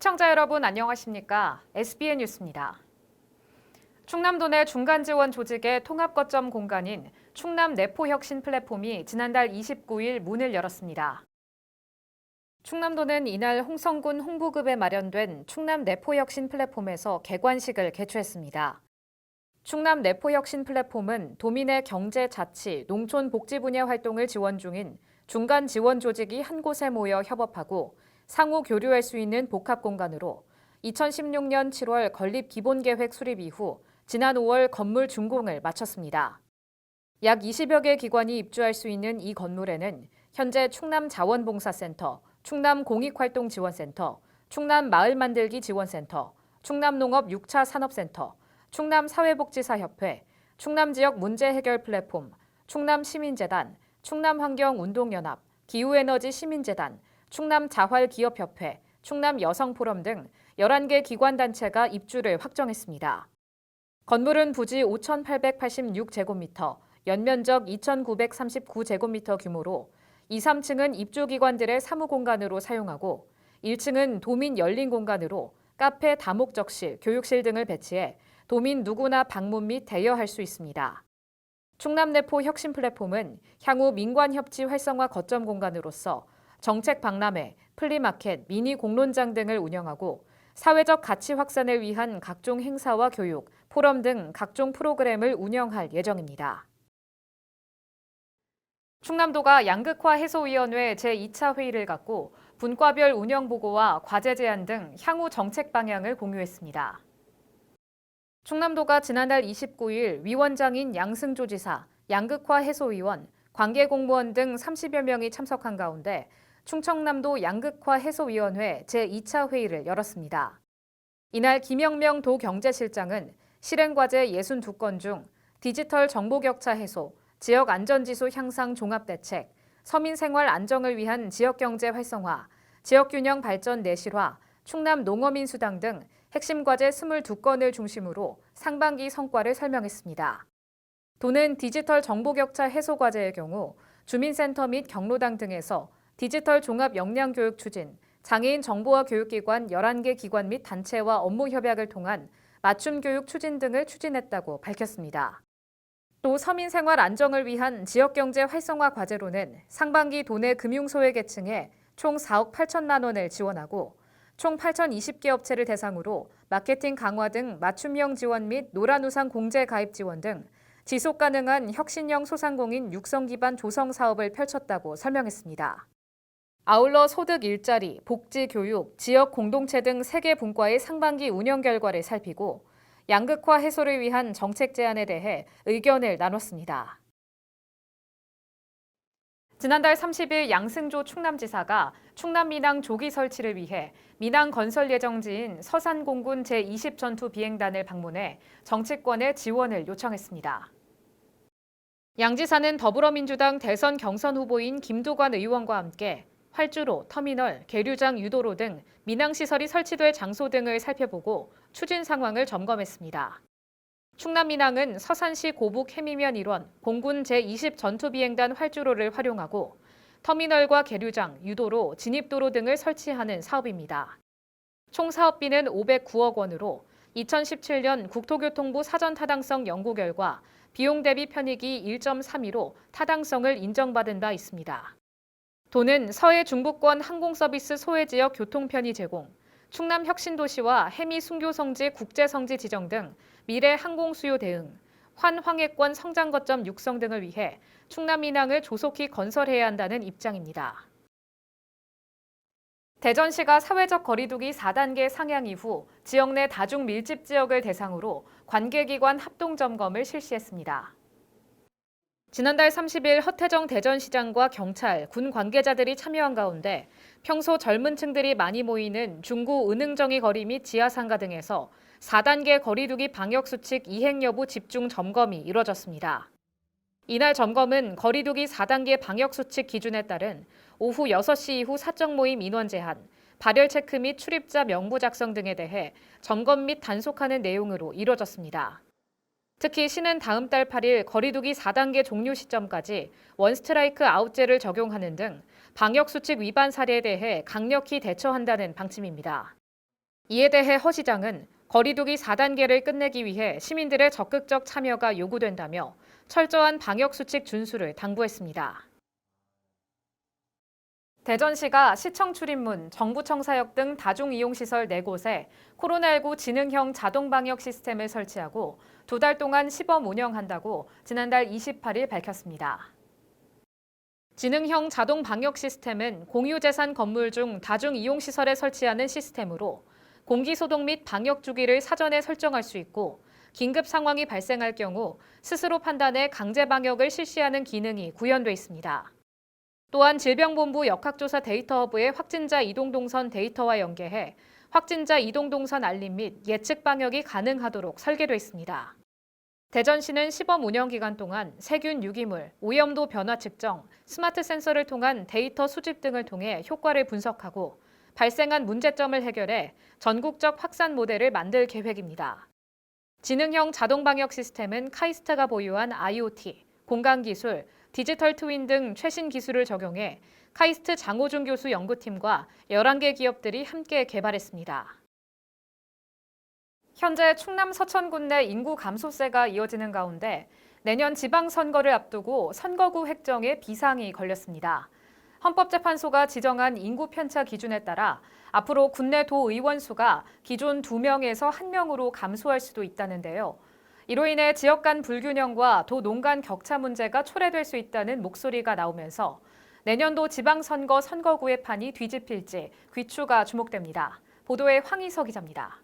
시청자 여러분 안녕하십니까? SBN 뉴스입니다. 충남도 내 중간지원 조직의 통합거점 공간인 충남 내포혁신 플랫폼이 지난달 29일 문을 열었습니다. 충남도는 이날 홍성군 홍보급에 마련된 충남 내포혁신 플랫폼에서 개관식을 개최했습니다. 충남 내포혁신 플랫폼은 도민의 경제, 자치, 농촌 복지 분야 활동을 지원 중인 중간 지원 조직이 한 곳에 모여 협업하고 상호 교류할 수 있는 복합 공간으로 2016년 7월 건립 기본계획 수립 이후 지난 5월 건물 준공을 마쳤습니다. 약 20여 개 기관이 입주할 수 있는 이 건물에는 현재 충남자원봉사센터, 충남공익활동지원센터, 충남마을만들기지원센터, 충남농업 6차 산업센터, 충남사회복지사협회, 충남지역 문제해결 플랫폼, 충남시민재단, 충남환경운동연합, 기후에너지 시민재단, 충남자활기업협회, 충남여성포럼 등 11개 기관단체가 입주를 확정했습니다. 건물은 부지 5,886제곱미터, 연면적 2,939제곱미터 규모로 2, 3층은 입주기관들의 사무공간으로 사용하고 1층은 도민 열린 공간으로 카페, 다목적실, 교육실 등을 배치해 도민 누구나 방문 및 대여할 수 있습니다. 충남내포 혁신 플랫폼은 향후 민관협치 활성화 거점 공간으로서 정책 박람회, 플리마켓, 미니 공론장 등을 운영하고 사회적 가치 확산을 위한 각종 행사와 교육, 포럼 등 각종 프로그램을 운영할 예정입니다. 충남도가 양극화해소위원회 제2차 회의를 갖고 분과별 운영보고와 과제 제안 등 향후 정책 방향을 공유했습니다. 충남도가 지난달 29일 위원장인 양승조 지사, 양극화해소위원, 관계공무원 등 30여 명이 참석한 가운데 충청남도 양극화해소위원회 제2차 회의를 열었습니다. 이날 김영명 도경제실장은 실행과제 62건 중 디지털 정보격차 해소, 지역 안전지수 향상 종합대책, 서민 생활 안정을 위한 지역경제 활성화, 지역균형 발전 내실화, 충남 농어민수당 등 핵심 과제 22건을 중심으로 상반기 성과를 설명했습니다. 도는 디지털 정보격차 해소 과제의 경우 주민센터 및 경로당 등에서 디지털 종합 역량 교육 추진, 장애인 정보화 교육기관 11개 기관 및 단체와 업무 협약을 통한 맞춤 교육 추진 등을 추진했다고 밝혔습니다. 또 서민 생활 안정을 위한 지역경제 활성화 과제로는 상반기 도내 금융소외계층에 총 4억 8천만 원을 지원하고 총 8,020개 업체를 대상으로 마케팅 강화 등 맞춤형 지원 및 노란우산 공제 가입 지원 등 지속가능한 혁신형 소상공인 육성 기반 조성 사업을 펼쳤다고 설명했습니다. 아울러 소득 일자리, 복지 교육, 지역 공동체 등 3개 분과의 상반기 운영 결과를 살피고 양극화 해소를 위한 정책 제안에 대해 의견을 나눴습니다. 지난달 30일 양승조 충남지사가 충남 민항 조기 설치를 위해 민항 건설 예정지인 서산공군 제20전투 비행단을 방문해 정치권의 지원을 요청했습니다. 양 지사는 더불어민주당 대선 경선 후보인 김두관 의원과 함께 활주로, 터미널, 계류장, 유도로 등 민항시설이 설치될 장소 등을 살펴보고 추진 상황을 점검했습니다. 충남 민항은 서산시 고북 해미면 일원 공군 제20전투비행단 활주로를 활용하고 터미널과 계류장, 유도로, 진입도로 등을 설치하는 사업입니다. 총 사업비는 509억 원으로 2017년 국토교통부 사전타당성 연구 결과 비용 대비 편익이 1.32로 타당성을 인정받은 바 있습니다. 도는 서해 중부권 항공서비스 소외지역 교통편의 제공, 충남 혁신도시와 해미 순교성지 국제성지 지정 등 미래 항공수요 대응, 환황해권 성장거점 육성 등을 위해 충남 민항을 조속히 건설해야 한다는 입장입니다. 대전시가 사회적 거리두기 4단계 상향 이후 지역 내 다중 밀집 지역을 대상으로 관계기관 합동점검을 실시했습니다. 지난달 30일 허태정 대전시장과 경찰, 군 관계자들이 참여한 가운데 평소 젊은 층들이 많이 모이는 중구 은흥정이 거리 및 지하상가 등에서 4단계 거리두기 방역수칙 이행 여부 집중 점검이 이뤄졌습니다. 이날 점검은 거리두기 4단계 방역수칙 기준에 따른 오후 6시 이후 사적 모임 인원 제한, 발열 체크 및 출입자 명부 작성 등에 대해 점검 및 단속하는 내용으로 이뤄졌습니다. 특히 시는 다음 달 8일 거리두기 4단계 종료 시점까지 원스트라이크 아웃제를 적용하는 등 방역수칙 위반 사례에 대해 강력히 대처한다는 방침입니다. 이에 대해 허 시장은 거리두기 4단계를 끝내기 위해 시민들의 적극적 참여가 요구된다며 철저한 방역수칙 준수를 당부했습니다. 대전시가 시청 출입문, 정부청 사역 등 다중이용시설 4곳에 코로나19 지능형 자동방역 시스템을 설치하고 2달 동안 시범 운영한다고 지난달 28일 밝혔습니다. 지능형 자동방역 시스템은 공유재산 건물 중 다중이용시설에 설치하는 시스템으로 공기소독 및 방역 주기를 사전에 설정할 수 있고 긴급 상황이 발생할 경우 스스로 판단해 강제 방역을 실시하는 기능이 구현돼 있습니다. 또한 질병본부 역학조사 데이터허브의 확진자 이동동선 데이터와 연계해 확진자 이동동선 알림 및 예측 방역이 가능하도록 설계돼 있습니다. 대전시는 시범 운영 기간 동안 세균 유기물, 오염도 변화 측정, 스마트 센서를 통한 데이터 수집 등을 통해 효과를 분석하고 발생한 문제점을 해결해 전국적 확산 모델을 만들 계획입니다. 지능형 자동방역 시스템은 카이스트가 보유한 IoT, 공간기술, 디지털 트윈 등 최신 기술을 적용해 카이스트 장호준 교수 연구팀과 11개 기업들이 함께 개발했습니다. 현재 충남 서천군 내 인구 감소세가 이어지는 가운데 내년 지방선거를 앞두고 선거구 획정에 비상이 걸렸습니다. 헌법재판소가 지정한 인구 편차 기준에 따라 앞으로 군내 도의원 수가 기존 2명에서 1명으로 감소할 수도 있다는데요. 이로 인해 지역 간 불균형과 도 농 간 격차 문제가 초래될 수 있다는 목소리가 나오면서 내년도 지방선거 선거구의 판이 뒤집힐지 귀추가 주목됩니다. 보도에 황희서 기자입니다.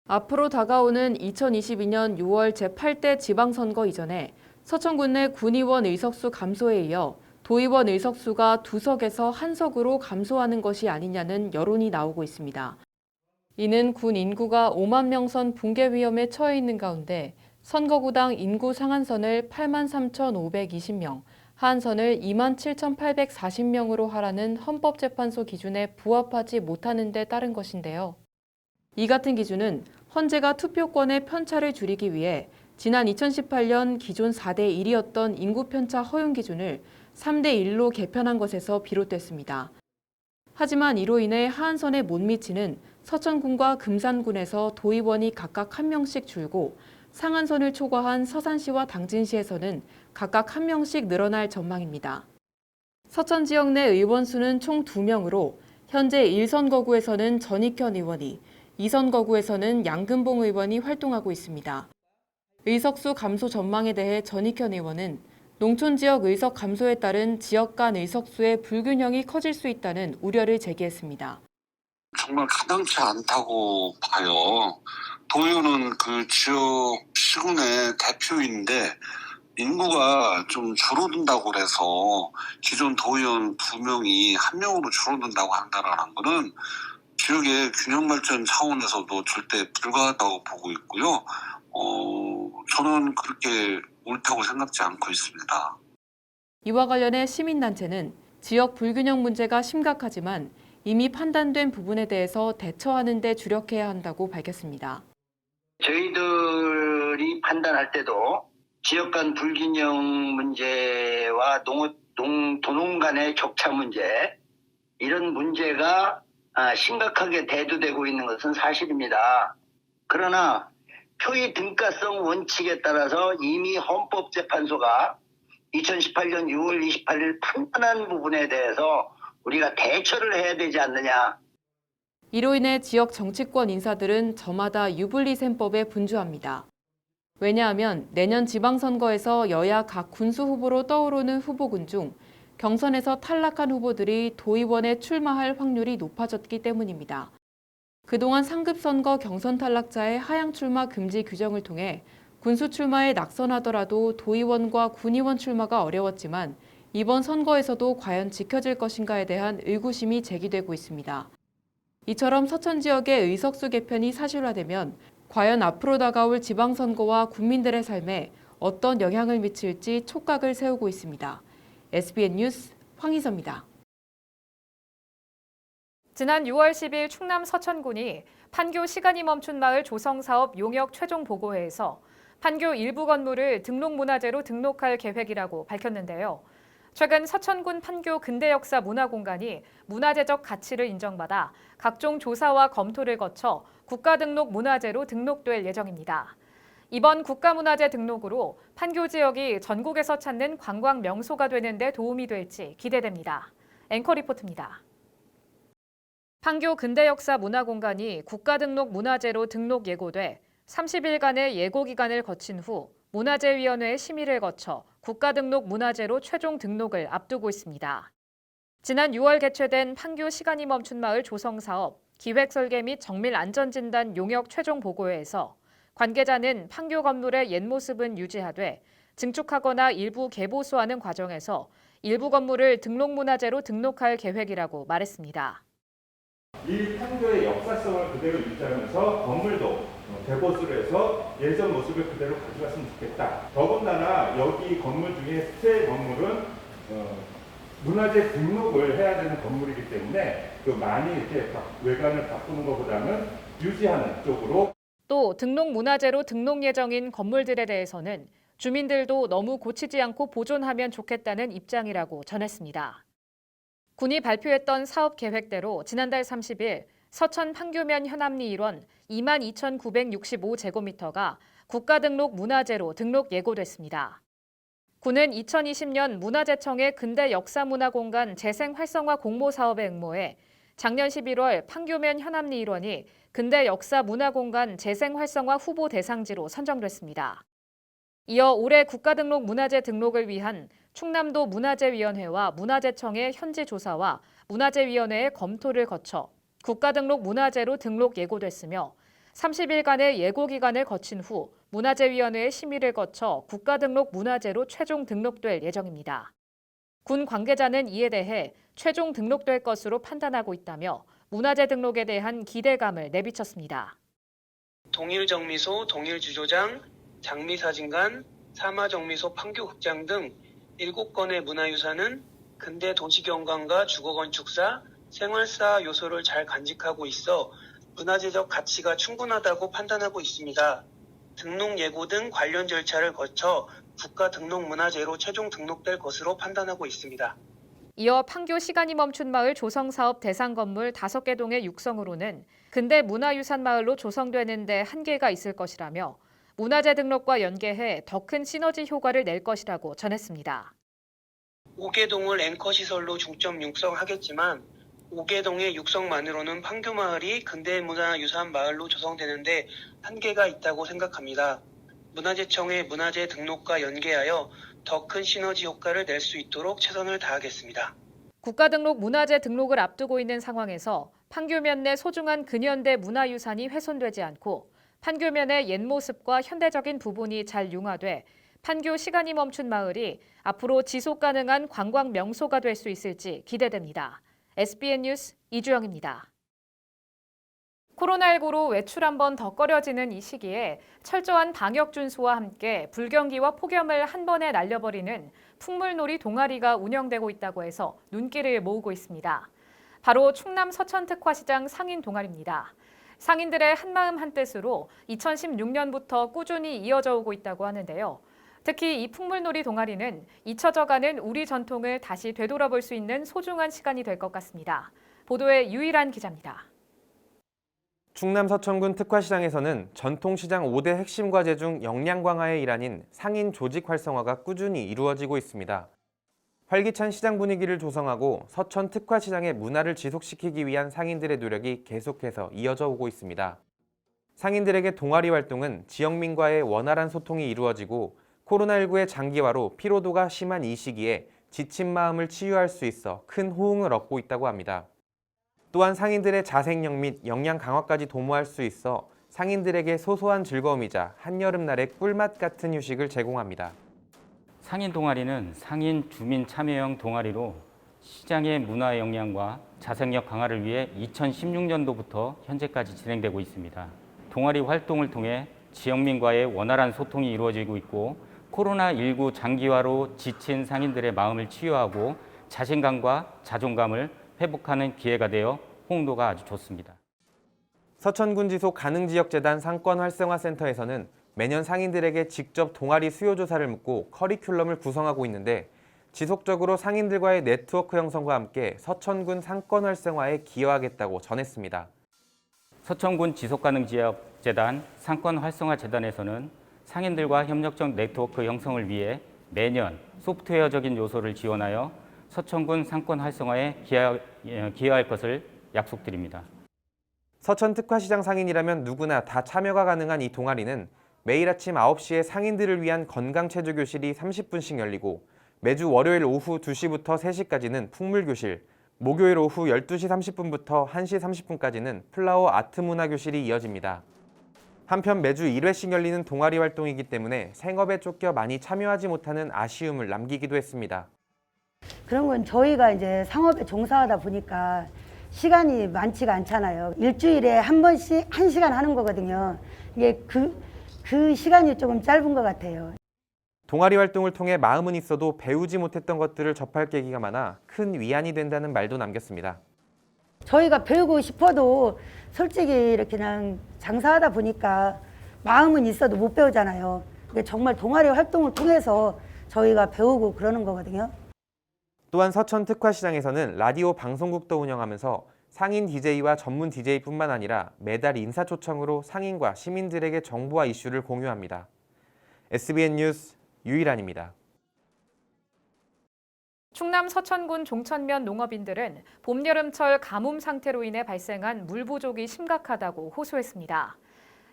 앞으로 다가오는 2022년 6월 제8대 지방선거 이전에 서천군 내 군의원 의석수 감소에 이어 도의원 의석수가 2석에서 1석으로 감소하는 것이 아니냐는 여론이 나오고 있습니다. 이는 군 인구가 5만 명 선 붕괴 위험에 처해 있는 가운데 선거구당 인구 상한선을 83,520명, 하한선을 27,840명으로 하라는 헌법재판소 기준에 부합하지 못하는 데 따른 것인데요. 이 같은 기준은 헌재가 투표권의 편차를 줄이기 위해 지난 2018년 기존 4대 1이었던 인구 편차 허용 기준을 3대 1로 개편한 것에서 비롯됐습니다. 하지만 이로 인해 하한선에 못 미치는 서천군과 금산군에서 도의원이 각각 1명씩 줄고 상한선을 초과한 서산시와 당진시에서는 각각 1명씩 늘어날 전망입니다. 서천 지역 내 의원 수는 총 2명으로 현재 1선거구에서는 전익현 의원이, 2선거구에서는 양근봉 의원이 활동하고 있습니다. 의석수 감소 전망에 대해 전익현 의원은 농촌 지역 의석 감소에 따른 지역 간 의석수의 불균형이 커질 수 있다는 우려를 제기했습니다. 정말 가당치 않다고 봐요. 도의원은 그 지역 시군의 대표인데 인구가 좀 줄어든다고 그래서 기존 도의원 2명이 1명으로 줄어든다고 한다는 거는 지역의 균형 발전 차원에서도 절대 불가하다고 보고 있고요. 저는 그렇게 옳다고 생각지 않고 있습니다. 이와 관련해 시민단체는 지역 불균형 문제가 심각하지만 이미 판단된 부분에 대해서 대처하는 데 주력해야 한다고 밝혔습니다. 저희들이 판단할 때도 지역 간 불균형 문제와 도농 간의 격차 문제, 이런 문제가 심각하게 대두되고 있는 것은 사실입니다. 그러나 표의 등가성 원칙에 따라서 이미 헌법재판소가 2018년 6월 28일 판단한 부분에 대해서 우리가 대처를 해야 되지 않느냐. 이로 인해 지역 정치권 인사들은 저마다 유불리 셈법에 분주합니다. 왜냐하면 내년 지방선거에서 여야 각 군수 후보로 떠오르는 후보군 중 경선에서 탈락한 후보들이 도의원에 출마할 확률이 높아졌기 때문입니다. 그동안 상급선거 경선 탈락자의 하향 출마 금지 규정을 통해 군수 출마에 낙선하더라도 도의원과 군의원 출마가 어려웠지만 이번 선거에서도 과연 지켜질 것인가에 대한 의구심이 제기되고 있습니다. 이처럼 서천 지역의 의석수 개편이 사실화되면 과연 앞으로 다가올 지방선거와 국민들의 삶에 어떤 영향을 미칠지 촉각을 세우고 있습니다. SBN 뉴스 황희서입니다. 지난 6월 10일 충남 서천군이 판교 시간이 멈춘 마을 조성사업 용역 최종 보고회에서 판교 일부 건물을 등록문화재로 등록할 계획이라고 밝혔는데요. 최근 서천군 판교 근대역사 문화공간이 문화재적 가치를 인정받아 각종 조사와 검토를 거쳐 국가등록 문화재로 등록될 예정입니다. 이번 국가문화재 등록으로 판교 지역이 전국에서 찾는 관광 명소가 되는 데 도움이 될지 기대됩니다. 앵커 리포트입니다. 판교 근대역사 문화공간이 국가등록 문화재로 등록 예고돼 30일간의 예고 기간을 거친 후 문화재위원회의 심의를 거쳐 국가등록 문화재로 최종 등록을 앞두고 있습니다. 지난 6월 개최된 판교 시간이 멈춘 마을 조성 사업 기획 설계 및 정밀 안전진단 용역 최종 보고회에서 관계자는 판교 건물의 옛 모습은 유지하되 증축하거나 일부 개보수하는 과정에서 일부 건물을 등록문화재로 등록할 계획이라고 말했습니다. 이 판교의 역사성을 그대로 유지하면서 건물도 대보수를 해서 예전 모습을 그대로 가져갔으면 좋겠다. 더군다나 여기 건물 중에 세 건물은 문화재 등록을 해야 되는 건물이기 때문에 많이 이렇게 외관을 바꾸는 것보다는 유지하는 쪽으로. 또 등록문화재로 등록 예정인 건물들에 대해서는 주민들도 너무 고치지 않고 보존하면 좋겠다는 입장이라고 전했습니다. 군이 발표했던 사업 계획대로 지난달 30일 서천 판교면 현암리 일원 22,965제곱미터가 국가등록 문화재로 등록 예고됐습니다. 군은 2020년 문화재청의 근대 역사문화공간 재생 활성화 공모 사업에 응모해 작년 11월 판교면 현암리 일원이 근대 역사문화공간 재생 활성화 후보 대상지로 선정됐습니다. 이어 올해 국가등록 문화재 등록을 위한 충남도 문화재위원회와 문화재청의 현지 조사와 문화재위원회의 검토를 거쳐 국가등록 문화재로 등록 예고됐으며 30일간의 예고 기간을 거친 후 문화재위원회의 심의를 거쳐 국가등록 문화재로 최종 등록될 예정입니다. 군 관계자는 이에 대해 최종 등록될 것으로 판단하고 있다며 문화재 등록에 대한 기대감을 내비쳤습니다. 동일정미소, 동일주조장, 장미사진관, 사마정미소 판교극장 등 7건의 문화유산은 근대 도시경관과 주거건축사, 생활사 요소를 잘 간직하고 있어 문화재적 가치가 충분하다고 판단하고 있습니다. 등록 예고 등 관련 절차를 거쳐 국가등록문화재로 최종 등록될 것으로 판단하고 있습니다. 이어 판교 시간이 멈춘 마을 조성사업 대상 건물 5개 동의 육성으로는 근대 문화유산 마을로 조성되는 데 한계가 있을 것이라며 문화재 등록과 연계해 더 큰 시너지 효과를 낼 것이라고 전했습니다. 5개동을 앵커시설로 중점 육성하겠지만 5개동의 육성만으로는 판교 마을이 근대문화유산 마을로 조성되는데 한계가 있다고 생각합니다. 문화재청의 문화재 등록과 연계하여 더 큰 시너지 효과를 낼 수 있도록 최선을 다하겠습니다. 국가등록 문화재 등록을 앞두고 있는 상황에서 판교면 내 소중한 근현대 문화유산이 훼손되지 않고 판교면의 옛 모습과 현대적인 부분이 잘 융화돼 판교 시간이 멈춘 마을이 앞으로 지속 가능한 관광 명소가 될 수 있을지 기대됩니다. SBN 뉴스 이주영입니다. 코로나19로 외출 한 번 더 꺼려지는 이 시기에 철저한 방역 준수와 함께 불경기와 폭염을 한 번에 날려버리는 풍물놀이 동아리가 운영되고 있다고 해서 눈길을 모으고 있습니다. 바로 충남 서천 특화시장 상인 동아리입니다. 상인들의 한마음 한뜻으로 2016년부터 꾸준히 이어져 오고 있다고 하는데요. 특히 이 풍물놀이 동아리는 잊혀져가는 우리 전통을 다시 되돌아볼 수 있는 소중한 시간이 될 것 같습니다. 보도에 유일한 기자입니다. 충남 서천군 특화시장에서는 전통시장 5대 핵심 과제 중 역량 강화의 일환인 상인 조직 활성화가 꾸준히 이루어지고 있습니다. 활기찬 시장 분위기를 조성하고 서천 특화시장의 문화를 지속시키기 위한 상인들의 노력이 계속해서 이어져 오고 있습니다. 상인들에게 동아리 활동은 지역민과의 원활한 소통이 이루어지고 코로나19의 장기화로 피로도가 심한 이 시기에 지친 마음을 치유할 수 있어 큰 호응을 얻고 있다고 합니다. 또한 상인들의 자생력 및 역량 강화까지 도모할 수 있어 상인들에게 소소한 즐거움이자 한여름날의 꿀맛 같은 휴식을 제공합니다. 상인 동아리는 상인 주민 참여형 동아리로 시장의 문화 역량과 자생력 강화를 위해 2016년도부터 현재까지 진행되고 있습니다. 동아리 활동을 통해 지역민과의 원활한 소통이 이루어지고 있고 코로나19 장기화로 지친 상인들의 마음을 치유하고 자신감과 자존감을 회복하는 기회가 되어 호응도가 아주 좋습니다. 서천군 지속 가능지역재단 상권활성화센터에서는 매년 상인들에게 직접 동아리 수요 조사를 묻고 커리큘럼을 구성하고 있는데 지속적으로 상인들과의 네트워크 형성과 함께 서천군 상권 활성화에 기여하겠다고 전했습니다. 서천군 지속가능지역재단 상권활성화재단에서는 상인들과 협력적 네트워크 형성을 위해 매년 소프트웨어적인 요소를 지원하여 서천군 상권 활성화에 기여할 것을 약속드립니다. 서천 특화시장 상인이라면 누구나 다 참여가 가능한 이 동아리는 매일 아침 9시에 상인들을 위한 건강체조 교실이 30분씩 열리고 매주 월요일 오후 2시부터 3시까지는 풍물교실, 목요일 오후 12시 30분부터 1시 30분까지는 플라워 아트문화교실이 이어집니다. 한편 매주 1회씩 열리는 동아리 활동이기 때문에 생업에 쫓겨 많이 참여하지 못하는 아쉬움을 남기기도 했습니다. 그런 건 저희가 이제 상업에 종사하다 보니까 시간이 많지가 않잖아요. 일주일에 한 번씩 1시간 하는 거거든요. 이게 그 시간이 조금 짧은 것 같아요. 동아리 활동을 통해 마음은 있어도 배우지 못했던 것들을 접할 계기가 많아 큰 위안이 된다는 말도 남겼습니다. 저희가 배우고 싶어도 솔직히 이렇게 그냥 장사하다 보니까 마음은 있어도 못 배우잖아요. 근데 정말 동아리 활동을 통해서 저희가 배우고 그러는 거거든요. 또한 서천 특화시장에서는 라디오 방송국도 운영하면서 상인 DJ와 전문 DJ뿐만 아니라 매달 인사초청으로 상인과 시민들에게 정보와 이슈를 공유합니다. SBN 뉴스 유일한입니다. 충남 서천군 종천면 농업인들은 봄, 여름철 가뭄 상태로 인해 발생한 물 부족이 심각하다고 호소했습니다.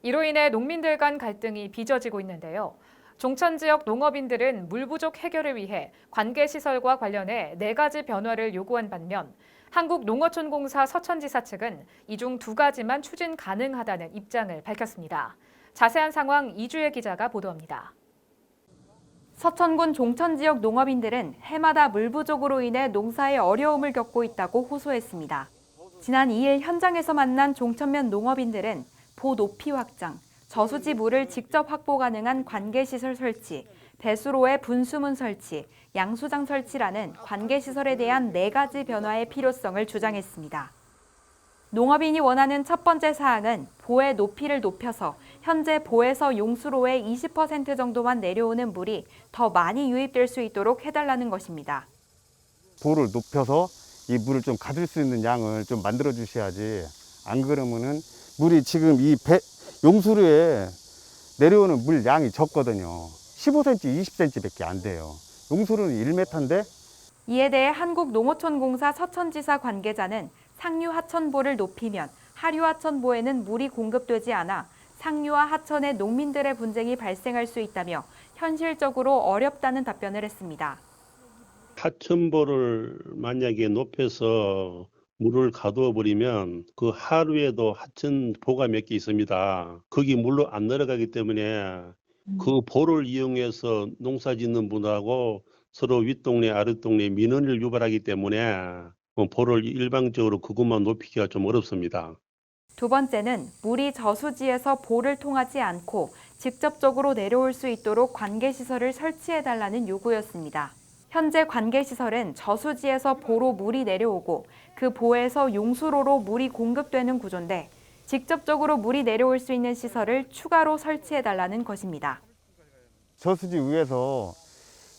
이로 인해 농민들 간 갈등이 빚어지고 있는데요. 종천 지역 농업인들은 물 부족 해결을 위해 관계시설과 관련해 4가지 변화를 요구한 반면 한국농어촌공사 서천지사 측은 이 중 2가지만 추진 가능하다는 입장을 밝혔습니다. 자세한 상황 이주혜 기자가 보도합니다. 서천군 종천 지역 농업인들은 해마다 물 부족으로 인해 농사에 어려움을 겪고 있다고 호소했습니다. 지난 2일 현장에서 만난 종천면 농업인들은 보 높이 확장, 저수지 물을 직접 확보 가능한 관계시설 설치, 배수로의 분수문 설치, 양수장 설치라는 관계시설에 대한 4가지 변화의 필요성을 주장했습니다. 농업인이 원하는 첫 번째 사항은 보의 높이를 높여서 현재 보에서 용수로의 20% 정도만 내려오는 물이 더 많이 유입될 수 있도록 해달라는 것입니다. 보를 높여서 이 물을 좀 가둘 수 있는 양을 좀 만들어 주셔야지, 안 그러면은 물이 지금 이 용수로에 내려오는 물 양이 적거든요. 15cm, 20cm밖에 안 돼요. 용수로는 1m인데. 이에 대해 한국농어촌공사 서천지사 관계자는 상류 하천보를 높이면 하류 하천보에는 물이 공급되지 않아 상류와 하천의 농민들의 분쟁이 발생할 수 있다며 현실적으로 어렵다는 답변을 했습니다. 하천보를 만약에 높여서 물을 가두어 버리면 그 하류에도 하천보가 몇 개 있습니다. 거기 물로 안 내려가기 때문에 그 보를 이용해서 농사 짓는 분하고 서로 윗동네 아랫동네 민원을 유발하기 때문에 보를 일방적으로 그것만 높이기가 좀 어렵습니다. 두 번째는 물이 저수지에서 보를 통하지 않고 직접적으로 내려올 수 있도록 관계시설을 설치해달라는 요구였습니다. 현재 관계시설은 저수지에서 보로 물이 내려오고 그 보에서 용수로로 물이 공급되는 구조인데 직접적으로 물이 내려올 수 있는 시설을 추가로 설치해달라는 것입니다. 저수지 위에서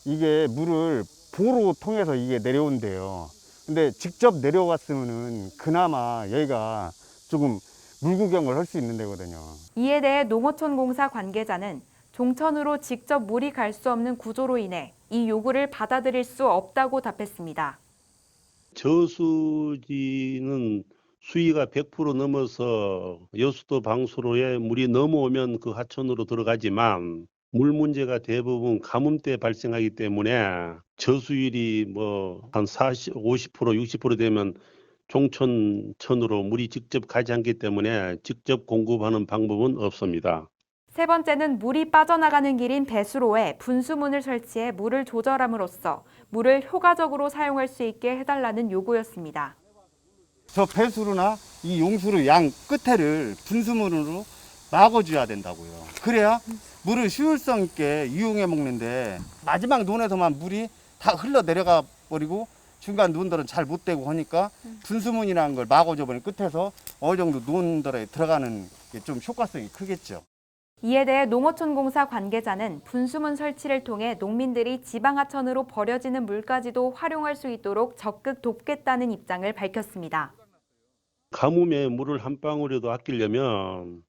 이게 물을 보로 통해서 이게 내려온대요. 근데 직접 내려왔으면은 그나마 여기가 조금 물 구경을 할 수 있는 데거든요. 이에 대해 농어촌공사 관계자는 종천으로 직접 물이 갈 수 없는 구조로 인해 이 요구를 받아들일 수 없다고 답했습니다. 저수지는 수위가 100% 넘어서 여수도 방수로에 물이 넘어오면 그 하천으로 들어가지만 물 문제가 대부분 가뭄 때 발생하기 때문에 저수율이 한 40, 50%, 60% 되면 종천천으로 물이 직접 가지 않기 때문에 직접 공급하는 방법은 없습니다. 세 번째는 물이 빠져나가는 길인 배수로에 분수문을 설치해 물을 조절함으로써 물을 효과적으로 사용할 수 있게 해달라는 요구였습니다. 저 배수로나 이 용수로 양 끝에를 분수문으로 막아줘야 된다고요. 그래야 물을 효율성 있게 이용해 먹는데 마지막 논에서만 물이 다 흘러 내려가 버리고 중간 논들은 잘 못 되고 하니까 분수문이라는 걸 막아줘 버린 끝에서 어느 정도 논들에 들어가는 게 좀 효과성이 크겠죠. 이에 대해 농어촌공사 관계자는 분수문 설치를 통해 농민들이 지방하천으로 버려지는 물까지도 활용할 수 있도록 적극 돕겠다는 입장을 밝혔습니다. 가뭄에 물을 한 방울이라도 아끼려면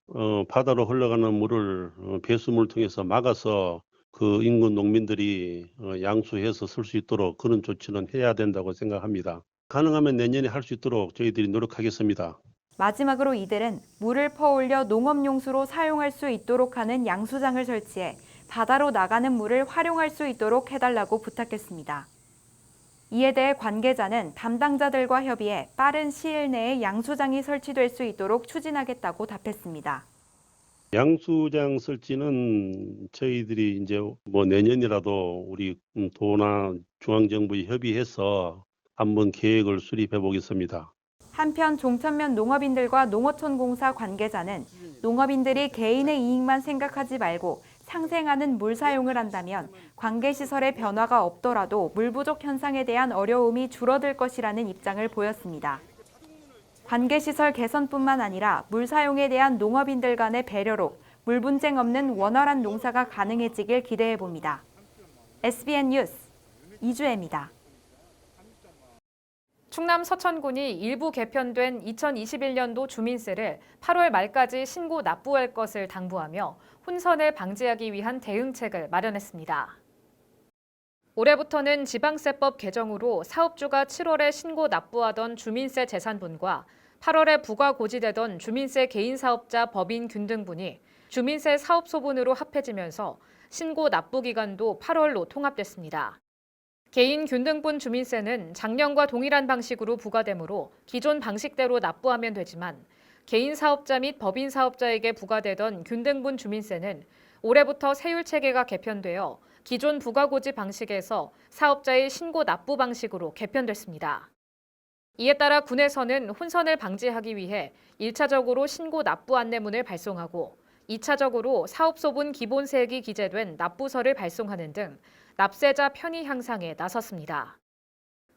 바다로 흘러가는 물을 배수물을 통해서 막아서 그 인근 농민들이 양수해서 쓸 수 있도록 그런 조치는 해야 된다고 생각합니다. 가능하면 내년에 할 수 있도록 저희들이 노력하겠습니다. 마지막으로 이들은 물을 퍼올려 농업용수로 사용할 수 있도록 하는 양수장을 설치해 바다로 나가는 물을 활용할 수 있도록 해달라고 부탁했습니다. 이에 대해 관계자는 담당자들과 협의해 빠른 시일 내에 양수장이 설치될 수 있도록 추진하겠다고 답했습니다. 양수장 설치는 저희들이 이제 내년이라도 우리 도나 중앙정부에 협의해서 한번 계획을 수립해 보겠습니다. 한편 종천면 농업인들과 농어촌공사 관계자는 농업인들이 개인의 이익만 생각하지 말고 상생하는 물 사용을 한다면 관계시설의 변화가 없더라도 물 부족 현상에 대한 어려움이 줄어들 것이라는 입장을 보였습니다. 관계시설 개선뿐만 아니라 물 사용에 대한 농업인들 간의 배려로 물 분쟁 없는 원활한 농사가 가능해지길 기대해 봅니다. SBN 뉴스 이주혜입니다. 충남 서천군이 일부 개편된 2021년도 주민세를 8월 말까지 신고 납부할 것을 당부하며 혼선을 방지하기 위한 대응책을 마련했습니다. 올해부터는 지방세법 개정으로 사업주가 7월에 신고 납부하던 주민세 재산분과 8월에 부과 고지되던 주민세 개인사업자 법인 균등분이 주민세 사업소분으로 합해지면서 신고 납부 기간도 8월로 통합됐습니다. 개인 균등분 주민세는 작년과 동일한 방식으로 부과되므로 기존 방식대로 납부하면 되지만 개인 사업자 및 법인 사업자에게 부과되던 균등분 주민세는 올해부터 세율 체계가 개편되어 기존 부과고지 방식에서 사업자의 신고 납부 방식으로 개편됐습니다. 이에 따라 군에서는 혼선을 방지하기 위해 1차적으로 신고 납부 안내문을 발송하고 2차적으로 사업소분 기본세액이 기재된 납부서를 발송하는 등 납세자 편의 향상에 나섰습니다.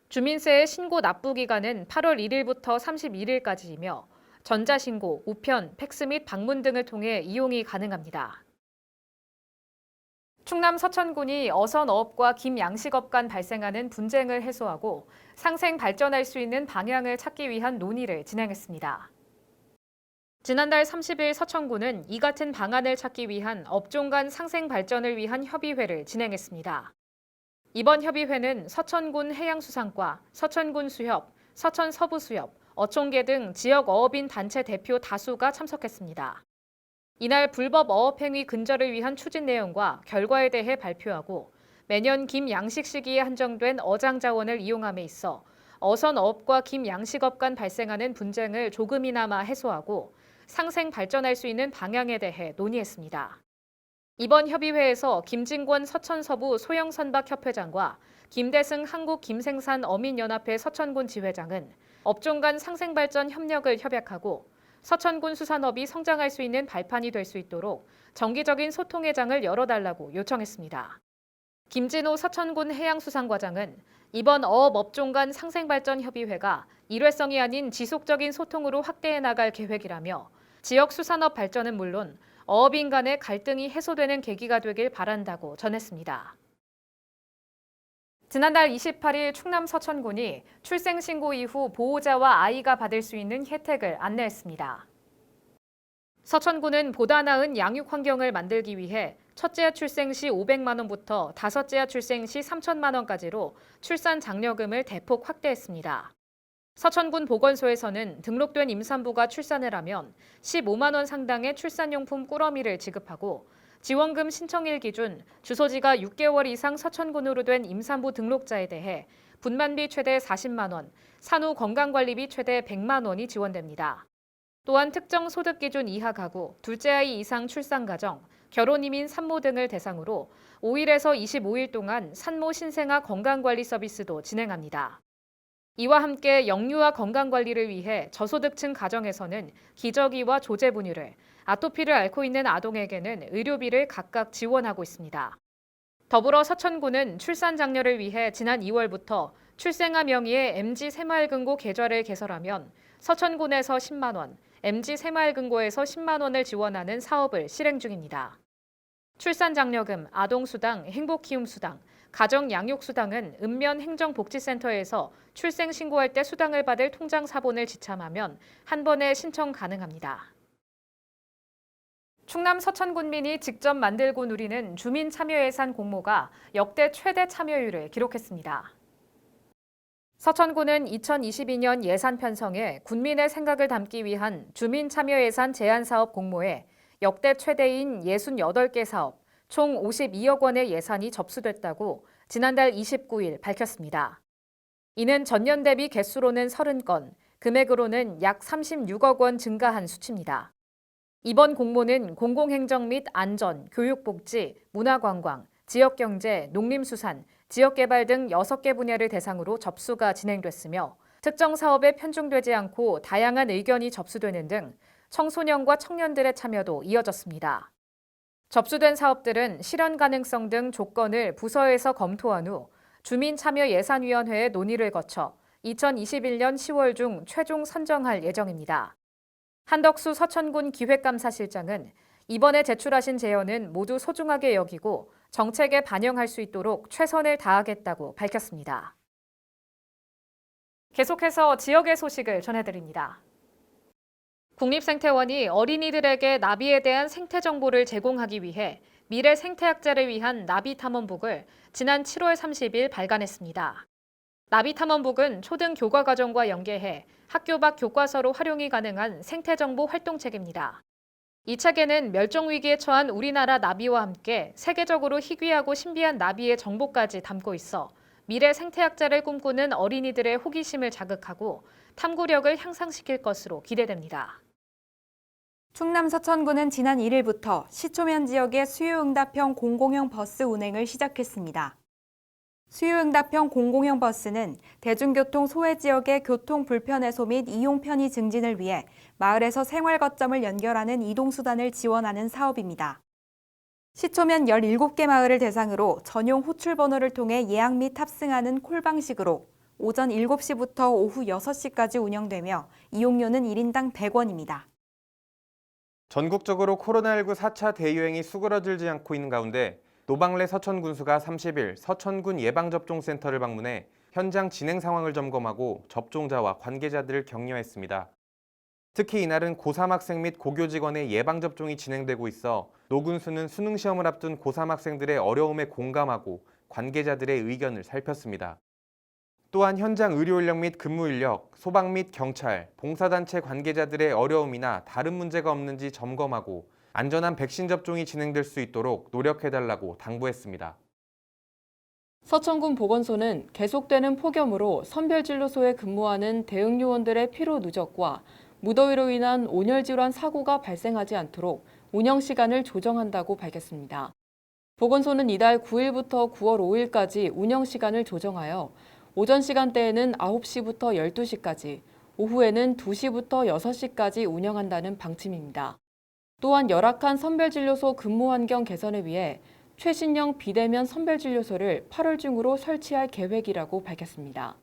주민세의 신고 납부 기간은 8월 1일부터 31일까지이며 전자신고, 우편, 팩스 및 방문 등을 통해 이용이 가능합니다. 충남 서천군이 어선어업과 김양식업 간 발생하는 분쟁을 해소하고 상생 발전할 수 있는 방향을 찾기 위한 논의를 진행했습니다. 지난달 30일 서천군은 이 같은 방안을 찾기 위한 업종 간 상생 발전을 위한 협의회를 진행했습니다. 이번 협의회는 서천군 해양수산과, 서천군 수협, 서천 서부수협, 어촌계 등 지역 어업인 단체 대표 다수가 참석했습니다. 이날 불법 어업행위 근절을 위한 추진 내용과 결과에 대해 발표하고 매년 김양식 시기에 한정된 어장 자원을 이용함에 있어 어선어업과 김양식업 간 발생하는 분쟁을 조금이나마 해소하고 상생 발전할 수 있는 방향에 대해 논의했습니다. 이번 협의회에서 김진권 서천서부 소형선박협회장과 김대승 한국김생산 어민연합회 서천군 지회장은 업종 간 상생 발전 협력을 협약하고 서천군 수산업이 성장할 수 있는 발판이 될 수 있도록 정기적인 소통의 장을 열어달라고 요청했습니다. 김진호 서천군 해양수산과장은 이번 어업 업종 간 상생 발전 협의회가 일회성이 아닌 지속적인 소통으로 확대해 나갈 계획이라며 지역 수산업 발전은 물론 어업인 간의 갈등이 해소되는 계기가 되길 바란다고 전했습니다. 지난달 28일 충남 서천군이 출생신고 이후 보호자와 아이가 받을 수 있는 혜택을 안내했습니다. 서천군은 보다 나은 양육 환경을 만들기 위해 첫째아 출생 시 500만 원부터 다섯째아 출생 시 3천만 원까지로 출산 장려금을 대폭 확대했습니다. 서천군 보건소에서는 등록된 임산부가 출산을 하면 15만 원 상당의 출산용품 꾸러미를 지급하고 지원금 신청일 기준 주소지가 6개월 이상 서천군으로 된 임산부 등록자에 대해 분만비 최대 40만 원, 산후 건강관리비 최대 100만 원이 지원됩니다. 또한 특정 소득 기준 이하 가구, 둘째 아이 이상 출산 가정, 결혼 이민 산모 등을 대상으로 5일에서 25일 동안 산모 신생아 건강관리 서비스도 진행합니다. 이와 함께 영유아 건강관리를 위해 저소득층 가정에서는 기저귀와 조제 분유를, 아토피를 앓고 있는 아동에게는 의료비를 각각 지원하고 있습니다. 더불어 서천군은 출산 장려를 위해 지난 2월부터 출생아 명의의 MG 새마을금고 계좌를 개설하면 서천군에서 10만 원, MG 새마을금고에서 10만 원을 지원하는 사업을 실행 중입니다. 출산장려금, 아동수당, 행복키움수당, 가정양육수당은 읍면행정복지센터에서 출생 신고할 때 수당을 받을 통장 사본을 지참하면 한 번에 신청 가능합니다. 충남 서천군민이 직접 만들고 누리는 주민참여예산 공모가 역대 최대 참여율을 기록했습니다. 서천군은 2022년 예산 편성에 군민의 생각을 담기 위한 주민참여예산 제안사업 공모에 역대 최대인 68개 사업, 총 52억 원의 예산이 접수됐다고 지난달 29일 밝혔습니다. 이는 전년 대비 개수로는 30건, 금액으로는 약 36억 원 증가한 수치입니다. 이번 공모는 공공행정 및 안전, 교육복지, 문화관광, 지역경제, 농림수산, 지역개발 등 6개 분야를 대상으로 접수가 진행됐으며 특정 사업에 편중되지 않고 다양한 의견이 접수되는 등 청소년과 청년들의 참여도 이어졌습니다. 접수된 사업들은 실현 가능성 등 조건을 부서에서 검토한 후 주민참여예산위원회의 논의를 거쳐 2021년 10월 중 최종 선정할 예정입니다. 한덕수 서천군 기획감사실장은 이번에 제출하신 제언은 모두 소중하게 여기고 정책에 반영할 수 있도록 최선을 다하겠다고 밝혔습니다. 계속해서 지역의 소식을 전해드립니다. 국립생태원이 어린이들에게 나비에 대한 생태 정보를 제공하기 위해 미래 생태학자를 위한 나비탐험북을 지난 7월 30일 발간했습니다. 나비탐험북은 초등 교과과정과 연계해 학교 밖 교과서로 활용이 가능한 생태정보 활동책입니다. 이 책에는 멸종위기에 처한 우리나라 나비와 함께 세계적으로 희귀하고 신비한 나비의 정보까지 담고 있어 미래 생태학자를 꿈꾸는 어린이들의 호기심을 자극하고 탐구력을 향상시킬 것으로 기대됩니다. 충남 서천군은 지난 1일부터 시초면 지역의 수요응답형 공공형 버스 운행을 시작했습니다. 수요응답형 공공형 버스는 대중교통 소외 지역의 교통 불편 해소 및 이용 편의 증진을 위해 마을에서 생활 거점을 연결하는 이동수단을 지원하는 사업입니다. 시초면 17개 마을을 대상으로 전용 호출 번호를 통해 예약 및 탑승하는 콜 방식으로 오전 7시부터 오후 6시까지 운영되며 이용료는 1인당 100원입니다. 전국적으로 코로나19 4차 대유행이 수그러들지 않고 있는 가운데 노방래 서천군수가 30일 서천군 예방접종센터를 방문해 현장 진행 상황을 점검하고 접종자와 관계자들을 격려했습니다. 특히 이날은 고3 학생 및 고교 직원의 예방접종이 진행되고 있어 노 군수는 수능 시험을 앞둔 고3 학생들의 어려움에 공감하고 관계자들의 의견을 살폈습니다. 또한 현장 의료 인력 및 근무 인력, 소방 및 경찰, 봉사단체 관계자들의 어려움이나 다른 문제가 없는지 점검하고 안전한 백신 접종이 진행될 수 있도록 노력해달라고 당부했습니다. 서천군 보건소는 계속되는 폭염으로 선별진료소에 근무하는 대응요원들의 피로 누적과 무더위로 인한 온열 질환 사고가 발생하지 않도록 운영 시간을 조정한다고 밝혔습니다. 보건소는 이달 9일부터 9월 5일까지 운영 시간을 조정하여 오전 시간대에는 9시부터 12시까지, 오후에는 2시부터 6시까지 운영한다는 방침입니다. 또한 열악한 선별진료소 근무 환경 개선을 위해 최신형 비대면 선별진료소를 8월 중으로 설치할 계획이라고 밝혔습니다.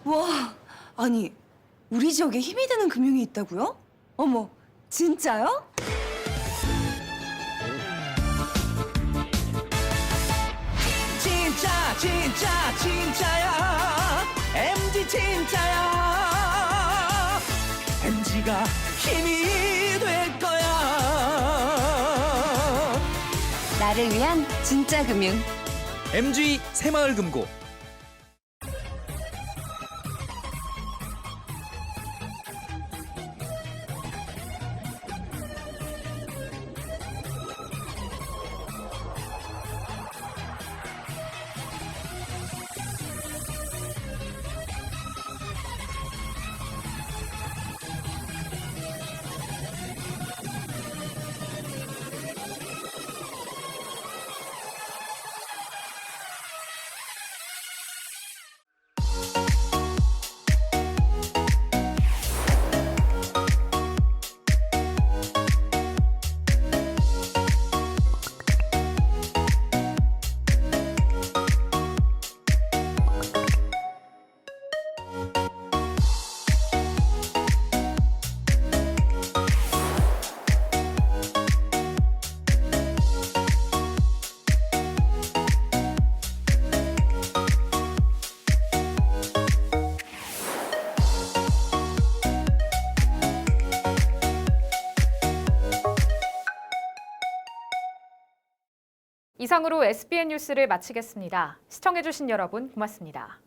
와, 아니 우리 지역에 힘이 되는 금융이 있다고요? 어머, 진짜요? 진짜야 MG 진짜야 MG가 힘이 될 거야 나를 위한 진짜 금융 MG 새마을금고. 이상으로 SBN 뉴스를 마치겠습니다. 시청해주신 여러분 고맙습니다.